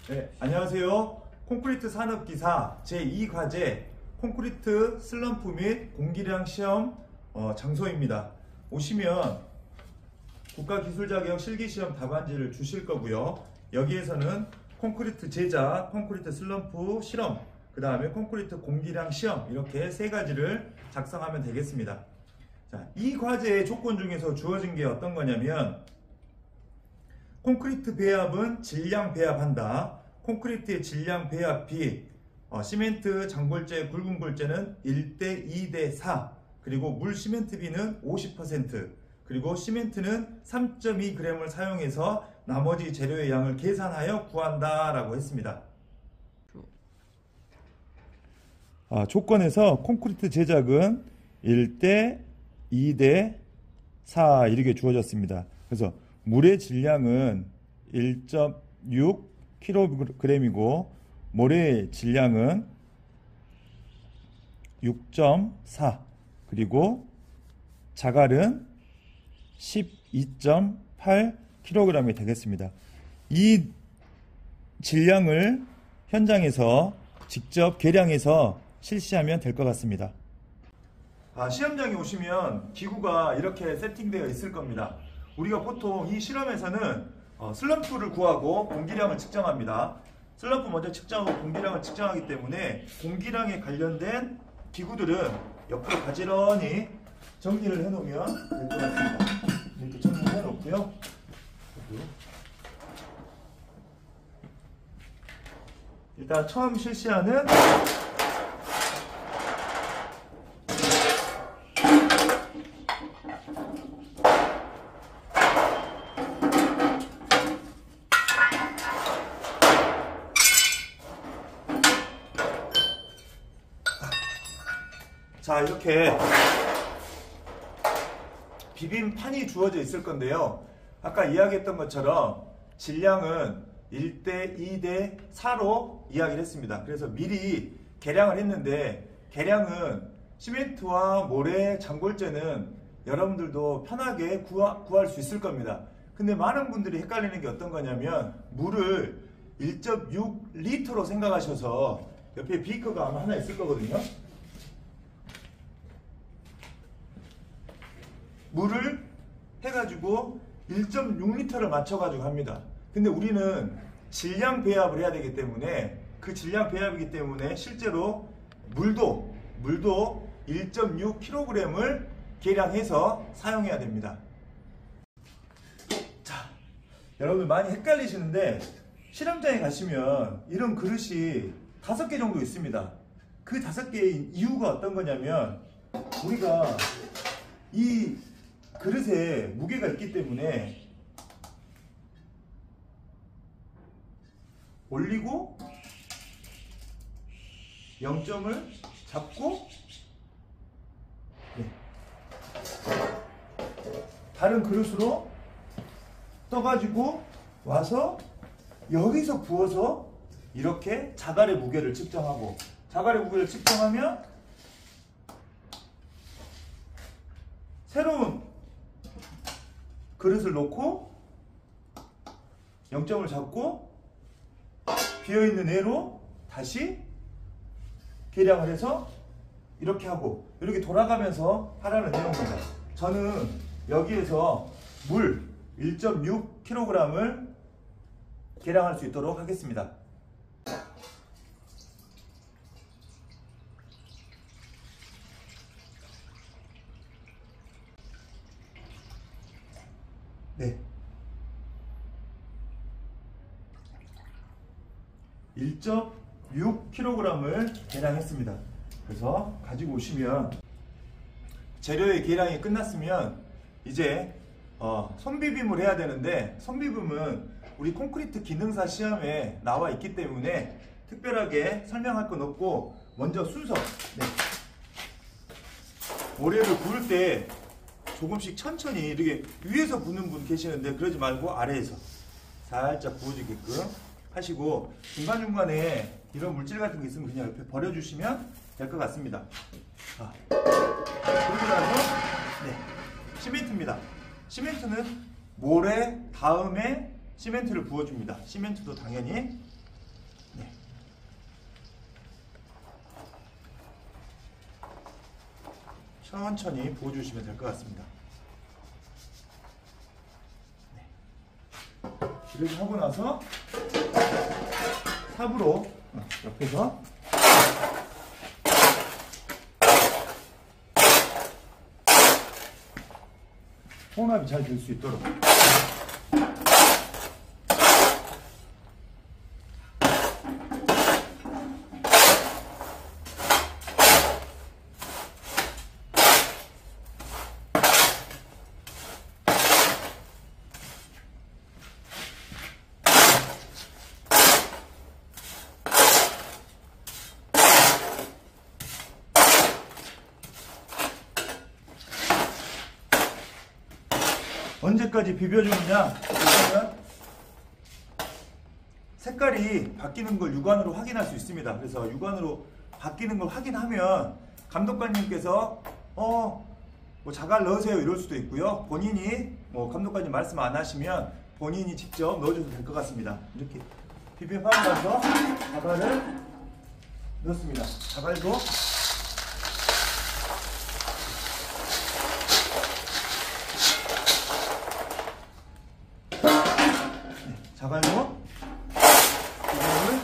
네, 안녕하세요. 콘크리트 산업기사 제2과제 콘크리트 슬럼프 및 공기량 시험 장소입니다. 오시면 국가기술자격 실기시험 답안지를 주실 거고요. 여기에서는 콘크리트 제작, 콘크리트 슬럼프 실험, 그 다음에 콘크리트 공기량 시험 이렇게 세 가지를 작성하면 되겠습니다. 자, 이 과제의 조건 중에서 주어진 게 어떤 거냐면 콘크리트 배합은 질량 배합한다. 콘크리트의 질량 배합비 시멘트, 장골재, 굵은 골재는 1대 2대 4 그리고 물 시멘트비는 50% 그리고 시멘트는 3.2g을 사용해서 나머지 재료의 양을 계산하여 구한다 라고 했습니다. 조건에서 콘크리트 제작은 1대 2대 4 이렇게 주어졌습니다. 그래서 물의 질량은 1.6kg이고 모래의 질량은 6.4 그리고 자갈은 12.8kg이 되겠습니다. 이 질량을 현장에서 직접 계량해서 실시하면 될 것 같습니다. 시험장에 오시면 기구가 이렇게 세팅되어 있을 겁니다. 우리가 보통 이 실험에서는 슬럼프를 구하고 공기량을 측정합니다. 슬럼프 먼저 측정하고 공기량을 측정하기 때문에 공기량에 관련된 기구들은 옆으로 가지런히 정리를 해놓으면 될 것 같습니다. 이렇게 정리를 해놓고요. 일단 처음 실시하는 자, 이렇게 비빔판이 주어져 있을 건데요. 아까 이야기했던 것처럼 질량은 1대 2대 4로 이야기를 했습니다. 그래서 미리 계량을 했는데 계량은 시멘트와 모래, 장골재는 여러분들도 편하게 구할 수 있을 겁니다. 근데 많은 분들이 헷갈리는 게 어떤 거냐면 물을 1.6L로 생각하셔서 옆에 비커가 아마 하나 있을 거거든요. 물을 해가지고 1.6L를 맞춰가지고 합니다. 근데 우리는 질량 배합을 해야 되기 때문에 그 질량 배합이기 때문에 실제로 물도 1.6kg을 계량해서 사용해야 됩니다. 자, 여러분들 많이 헷갈리시는데 실험장에 가시면 이런 그릇이 5개 정도 있습니다. 그 5개의 이유가 어떤 거냐면 우리가 이 그릇에 무게가 있기 때문에 올리고 0점을 잡고 다른 그릇으로 떠가지고 와서 여기서 부어서 이렇게 자갈의 무게를 측정하고 자갈의 무게를 측정하면 새로운 그릇을 놓고 0점을 잡고 비어있는 애로 다시 계량을 해서 이렇게 하고 이렇게 돌아가면서 하라는 내용입니다. 저는 여기에서 물 1.6kg을 계량할 수 있도록 하겠습니다. 네. 1.6kg을 계량했습니다. 그래서 가지고 오시면 재료의 계량이 끝났으면 이제 손비빔을 해야 되는데 손비빔은 우리 콘크리트 기능사 시험에 나와 있기 때문에 특별하게 설명할 건 없고 먼저 순서 모래를 구울 때 조금씩 천천히 이렇게 위에서 부는 분 계시는데 그러지 말고 아래에서 살짝 부어지게끔 하시고 중간중간에 이런 물질 같은 거 있으면 그냥 옆에 버려주시면 될 것 같습니다. 그리고 나서 시멘트입니다. 시멘트는 모래 다음에 시멘트를 부어줍니다. 시멘트도 당연히 네. 천천히 부어주시면 될 것 같습니다. 네. 이렇게 하고 나서 삽으로 옆에서 혼합이 잘 될 수 있도록 언제까지 비벼주느냐? 그러면 색깔이 바뀌는 걸 육안으로 확인할 수 있습니다. 그래서 육안으로 바뀌는 걸 확인하면 감독관님께서 뭐 자갈 넣으세요 이럴 수도 있고요. 본인이 뭐 감독관님 말씀 안 하시면 본인이 직접 넣어줘도 될 것 같습니다. 이렇게 비벼 파면서 자갈을 넣습니다. 자갈도 자갈로 이거를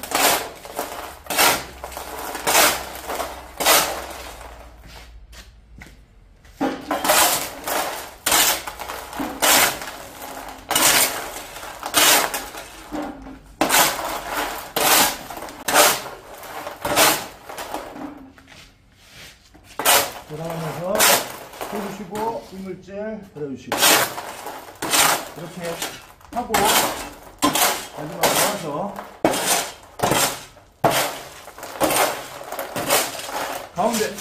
돌아가면서 해주시고 이물질 뿌려주시고 이렇게 하고 마지막으로 와서 가운데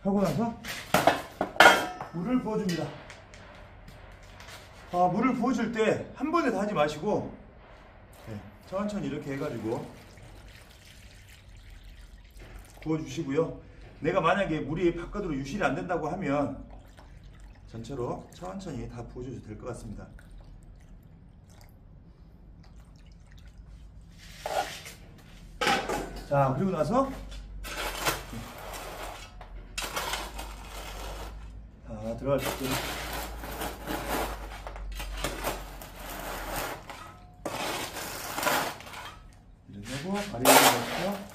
하고 나서 물을 부어줍니다. 물을 부어줄 때 한 번에 다 하지 마시고 천천히 이렇게 해가지고 부어주시고요. 내가 만약에 물이 바깥으로 유실이 안 된다고 하면 전체로 천천히 다 부어주셔도 될 것 같습니다. 자, 그리고 나서 들어갈 때 이렇게 하고 아래로 넣고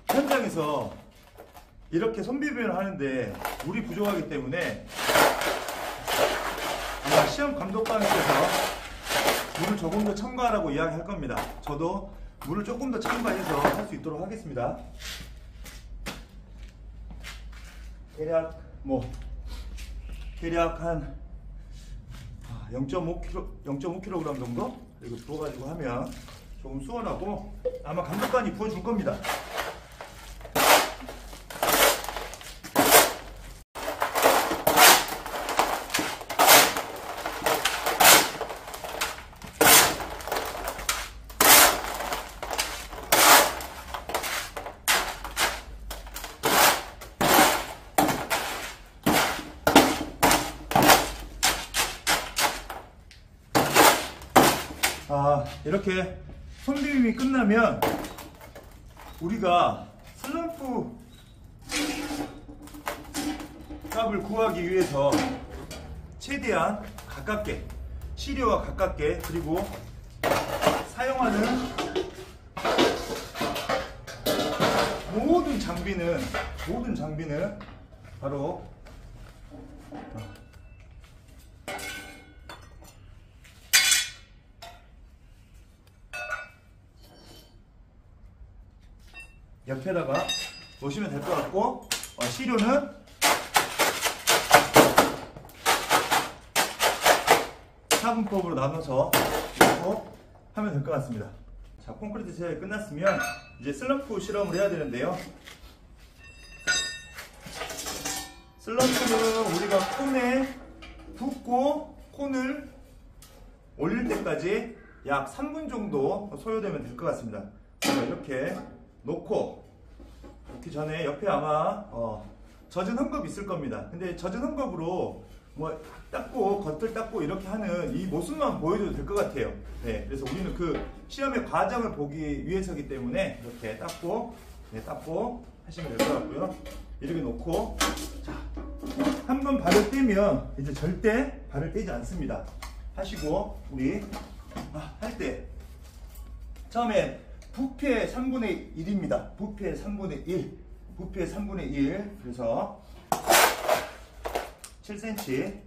현장에서 이렇게 손비빔을 하는데 물이 부족하기 때문에 아마 시험 감독관님께서 물을 조금 더 첨가하라고 이야기할 겁니다. 저도 물을 조금 더 첨가해서 할 수 있도록 하겠습니다. 대략 한 0.5kg 정도 이거 부어가지고 하면 조금 수월하고 아마 감독관이 부어줄 겁니다. 이렇게 손비빔이 끝나면 우리가 슬럼프 값을 구하기 위해서 최대한 가깝게 시료와 가깝게, 그리고 사용하는 모든 장비는 바로 옆에다가 놓으시면 될 것 같고, 시료는 차분법으로 나눠서 놓고 하면 될 것 같습니다. 자, 콘크리트 제작이 끝났으면 이제 슬럼프 실험을 해야 되는데요. 슬럼프는 우리가 콘에 붓고 콘을 올릴 때까지 약 3분 정도 소요되면 될 것 같습니다. 이렇게 놓고, 놓기 전에 옆에 아마 젖은 헝겊 있을 겁니다. 근데 젖은 헝겊으로 뭐 닦고 겉을 닦고 이렇게 하는 이 모습만 보여줘도 될 것 같아요. 네, 그래서 우리는 그 시험의 과정을 보기 위해서기 때문에 이렇게 닦고, 네, 닦고 하시면 될 것 같고요. 이렇게 놓고, 자, 한번 발을 떼면 이제 절대 발을 떼지 않습니다. 하시고, 우리 할 때 처음에 부피의 3분의 1입니다. 부피의 3분의 1. 부피의 3분의 1. 그래서 7cm.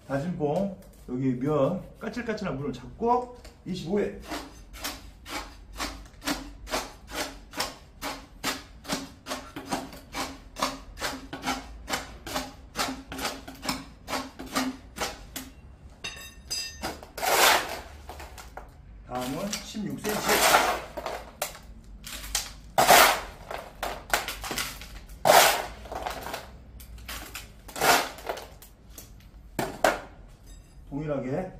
다진 봉, 여기 면, 까칠까칠한 물을 잡고 25회. 다음은 16cm. 동일하게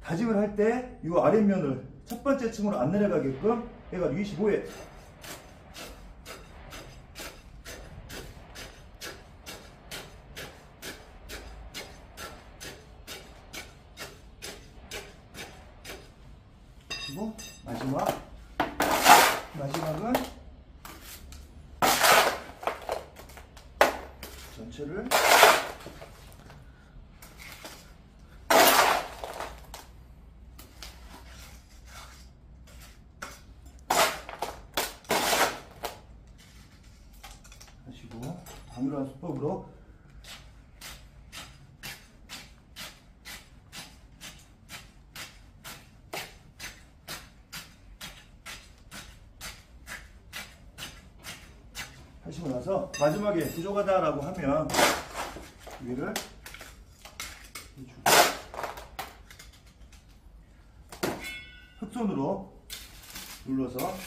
다짐을 할 때 이 아랫면을 첫 번째 층으로 안 내려가게끔 해가지고 25회. 그리고 마지막은 전체를 하시고, 당연한 수법으로 하시고 나서 마지막에 부족하다라고 하면 위를 흑손으로 눌러서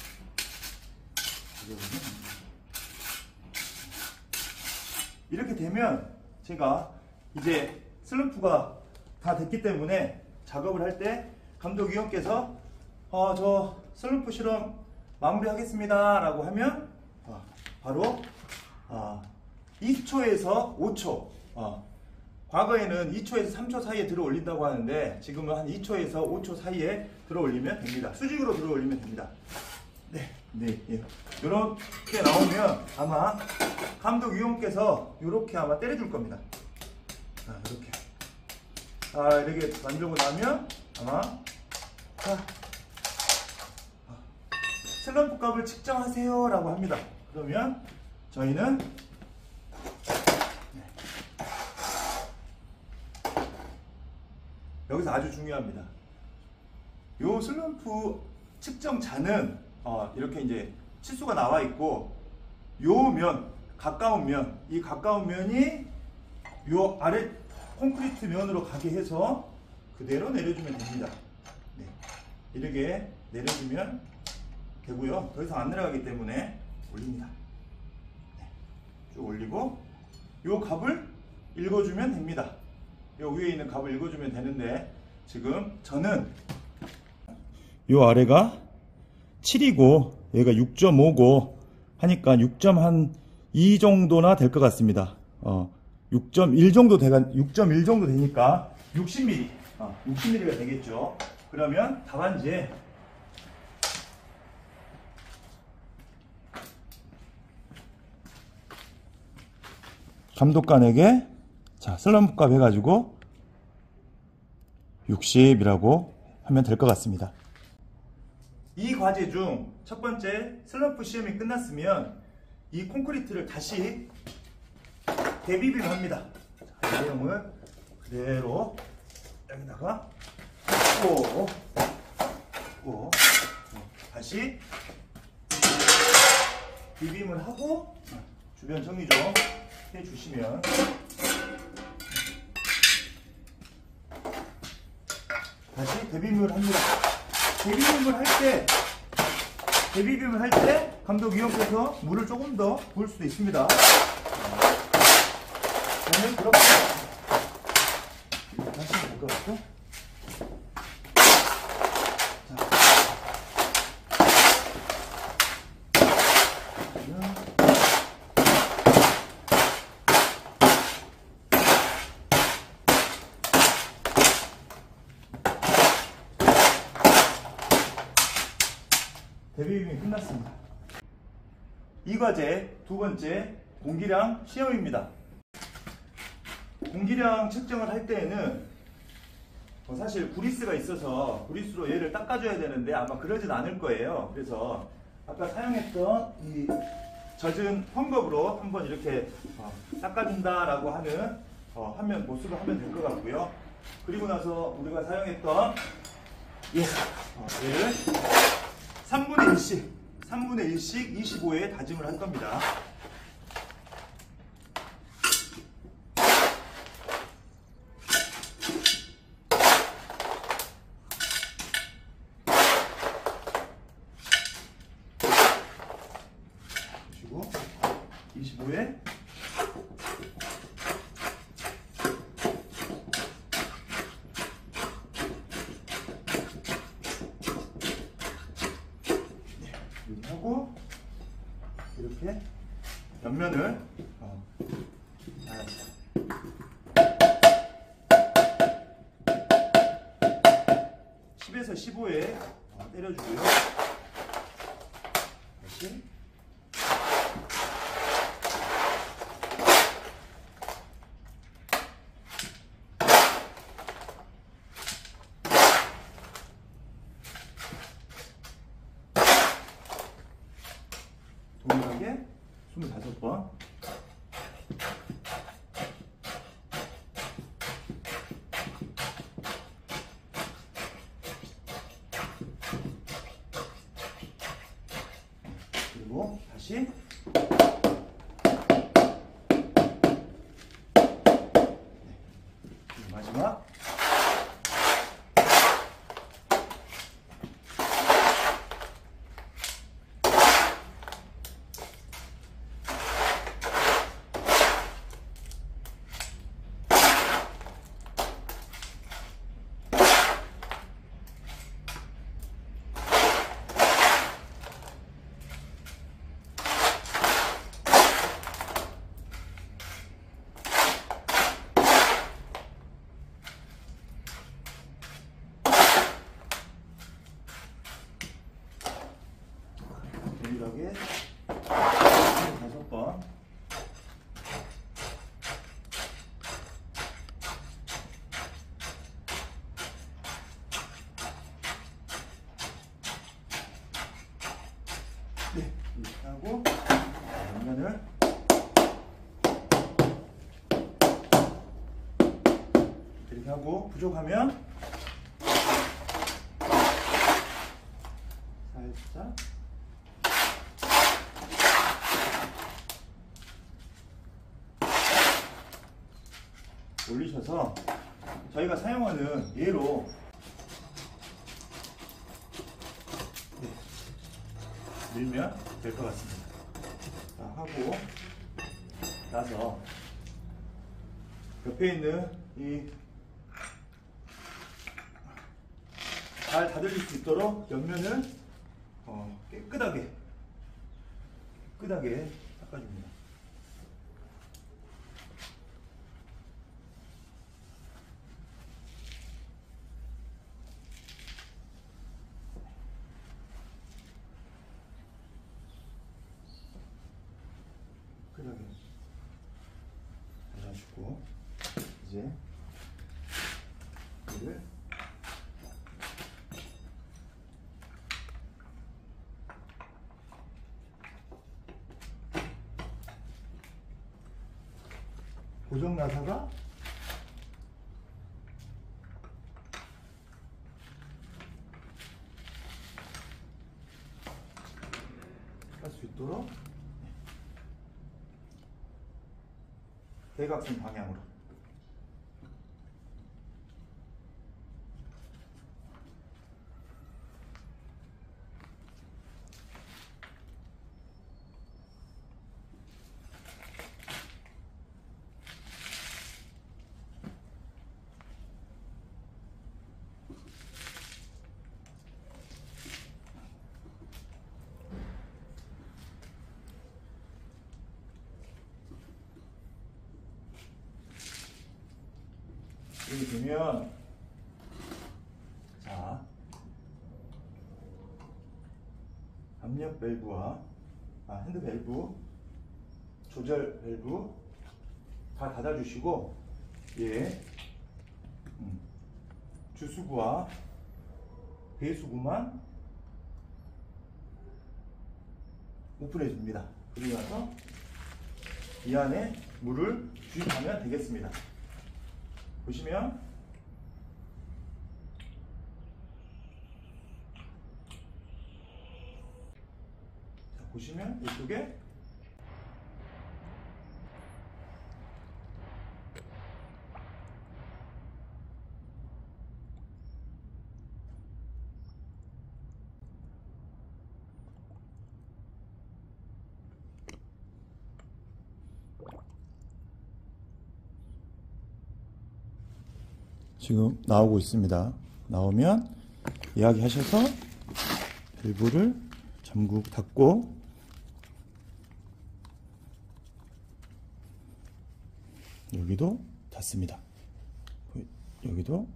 이렇게 되면 제가 이제 슬럼프가 다 됐기 때문에 작업을 할 때 감독위원께서 저 슬럼프 실험 마무리하겠습니다 라고 하면 바로 2초에서 5초, 과거에는 2초에서 3초 사이에 들어 올린다고 하는데 지금은 한 2초에서 5초 사이에 들어 올리면 됩니다. 수직으로 들어 올리면 됩니다. 네, 예. 이렇게 나오면 아마 감독위원께서 이렇게 아마 때려줄 겁니다. 이렇게 만들고 나면 아마 슬럼프 값을 측정하세요 라고 합니다. 그러면 저희는 여기서 아주 중요합니다. 요 슬럼프 측정자는 이렇게 이제 치수가 나와 있고, 요 면, 가까운 면, 이 가까운 면이 요 아래 콘크리트 면으로 가게 해서 그대로 내려주면 됩니다. 네. 이렇게 내려주면 되고요. 더 이상 안 내려가기 때문에 올립니다. 네. 쭉 올리고 요 값을 읽어주면 됩니다. 요 위에 있는 값을 읽어주면 되는데, 지금 저는 요 아래가 7이고 얘가 6.5고 하니까 6.2 정도나 될 것 같습니다. 6.1 정도 6.1 정도 되니까 60mm, 60mm가 되겠죠. 그러면 답안지에 감독관에게 자, 슬럼프 값 해가지고 60이라고 하면 될 것 같습니다. 이 과제 중 첫 번째 슬럼프 시험이 끝났으면 이 콘크리트를 다시 대비빔을 합니다. 자, 이 내용을 그대로 여기다가 꽂고 다시 비빔을 하고 주변 정리 좀 해주시면 다시 대비빔을 합니다. 대비빔을 할 때 감독위원께서 물을 조금 더 부을 수도 있습니다. 저는 그렇게 하시면 될 것 같고, 대비빔이 끝났습니다. 이 과제 두 번째 공기량 시험입니다. 공기량 측정을 할 때에는 사실 구리스가 있어서 구리스로 얘를 닦아줘야 되는데 아마 그러진 않을 거예요. 그래서 아까 사용했던 이 젖은 헝겊으로 한번 이렇게 닦아준다라고 하는 모습을 하면 될 것 같고요. 그리고 나서 우리가 사용했던 얘를 3분의 1씩 25에 다짐을 할 겁니다. 그리고 25에 하고 이렇게 옆면을 10에서 15에 때려주고요. 다시 동일하게 25번 그리고 다시 마지막 동일하게 5번 이렇게 하고 옆면을 이렇게 하고 부족하면 살짝 올리셔서 저희가 사용하는 얘로 밀면 될 것 같습니다. 자, 하고 나서 옆에 있는 이 잘 다듬릴 수 있도록 옆면을 깨끗하게 닦아줍니다. 이제 이를 고정 나사가 할 수 있도록 대각선 방향으로 이렇게 되면, 자, 압력 밸브와 핸드 밸브, 조절 밸브 다 닫아주시고, 예, 주수구와 배수구만 오픈해 줍니다. 그리고 나서 이 안에 물을 주입하면 되겠습니다. 보시면 이쪽에 지금 나오고 있습니다. 나오면 이야기하셔서 밸브를 잠그고 닫고 여기도 닫습니다. 여기도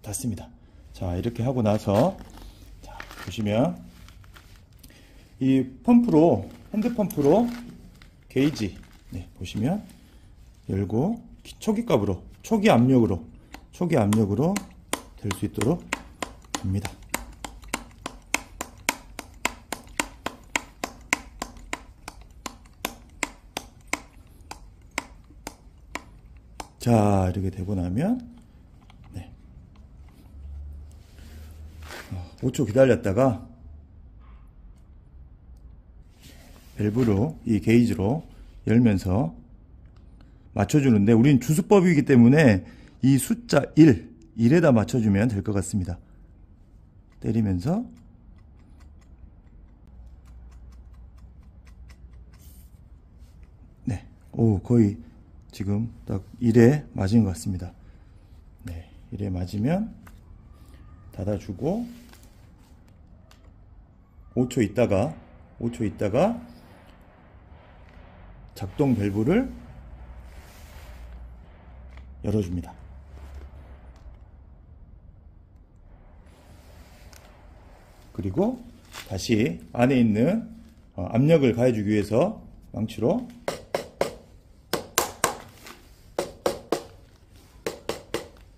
닫습니다. 자, 이렇게 하고 나서 자, 보시면 이 펌프로, 핸드 펌프로 게이지 보시면 열고 초기값으로, 초기 압력으로 될 수 있도록 합니다. 자, 이렇게 되고 나면 5초 기다렸다가 밸브로 이 게이지로 열면서 맞춰주는데, 우린 주수법이기 때문에 이 숫자 1에다 맞춰주면 될 것 같습니다. 때리면서 거의 지금 딱 1에 맞은 것 같습니다. 1에 맞으면 닫아주고 5초 있다가 작동 밸브를 열어줍니다. 그리고 다시 안에 있는 압력을 가해주기 위해서 망치로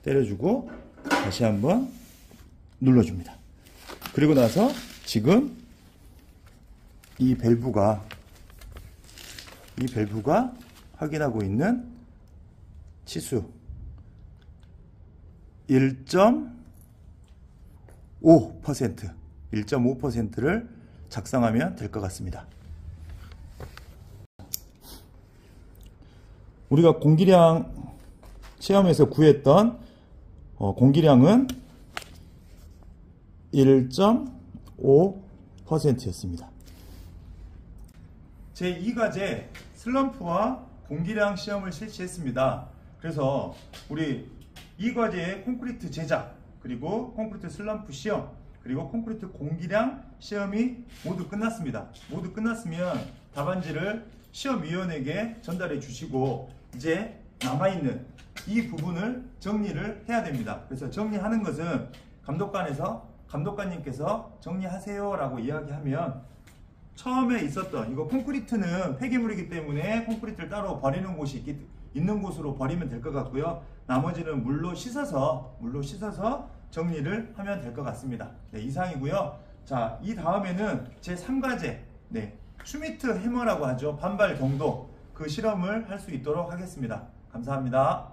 때려주고 다시 한번 눌러줍니다. 그리고 나서 지금 이 밸브가 확인하고 있는 치수 1.5%를 작성하면 될 것 같습니다. 우리가 공기량 시험에서 구했던 공기량은 1.5%였습니다. 제2과제 슬럼프와 공기량 시험을 실시했습니다. 그래서 우리 이 과제의 콘크리트 제작, 그리고 콘크리트 슬럼프 시험, 그리고 콘크리트 공기량 시험이 모두 끝났습니다. 모두 끝났으면 답안지를 시험위원에게 전달해 주시고 이제 남아있는 이 부분을 정리를 해야 됩니다. 그래서 정리하는 것은 감독관님께서 정리하세요 라고 이야기하면, 처음에 있었던 이거 콘크리트는 폐기물이기 때문에 콘크리트를 따로 버리는 곳이 있는 곳으로 버리면 될 것 같고요. 나머지는 물로 씻어서 정리를 하면 될 것 같습니다. 네, 이상이고요. 자, 이 다음에는 제 3과제, 네, 슈미트 해머라고 하죠. 반발 경도 그 실험을 할 수 있도록 하겠습니다. 감사합니다.